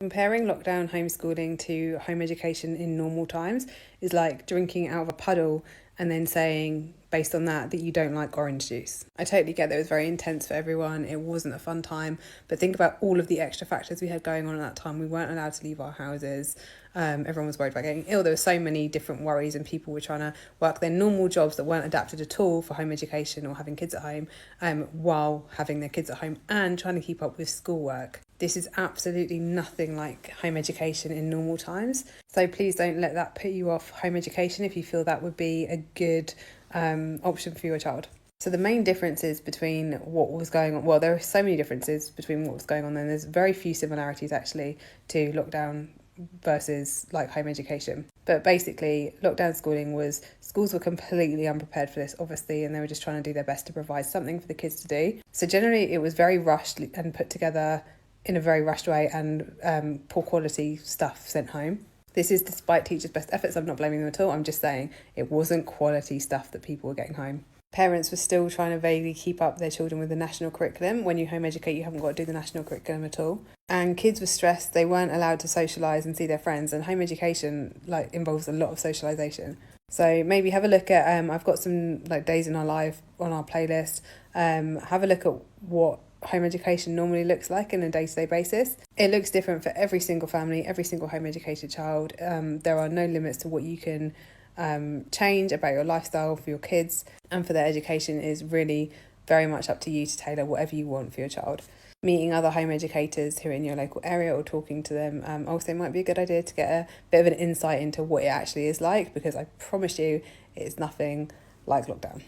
Comparing lockdown homeschooling to home education in normal times is like drinking out of a puddle and then saying, based on that you don't like orange juice. I totally get that it was very intense for everyone. It wasn't a fun time, but think about all of the extra factors we had going on at that time. We weren't allowed to leave our houses. Everyone was worried about getting ill. There were so many different worries, and people were trying to work their normal jobs that weren't adapted at all for home education or having kids at home, while having their kids at home and trying to keep up with schoolwork. This is absolutely nothing like home education in normal times. So please don't let that put you off home education if you feel that would be a good option for your child. So the main differences between what was going on, well, there are so many differences between what was going on then. There's very few similarities actually to lockdown versus like home education. But basically, lockdown schools were completely unprepared for this, obviously, and they were just trying to do their best to provide something for the kids to do. So generally it was very rushed and put together in a very rushed way, and poor quality stuff sent home. This is despite teachers' best efforts. I'm not blaming them at all. I'm just saying it wasn't quality stuff that people were getting home. Parents were still trying to vaguely keep up their children with the national curriculum. When you home educate, you haven't got to do the national curriculum at all. And kids were stressed. They weren't allowed to socialise and see their friends. And home education involves a lot of socialisation. So maybe have a look at, I've got some days in our life on our playlist. Have a look at what home education normally looks like on a day-to-day basis. It looks different for every single family, every single home educated child. There are no limits to what you can change about your lifestyle for your kids, and for their education is really very much up to you to tailor whatever you want for your child. Meeting other home educators who are in your local area or talking to them also might be a good idea to get a bit of an insight into what it actually is like, because I promise you it's nothing like lockdown.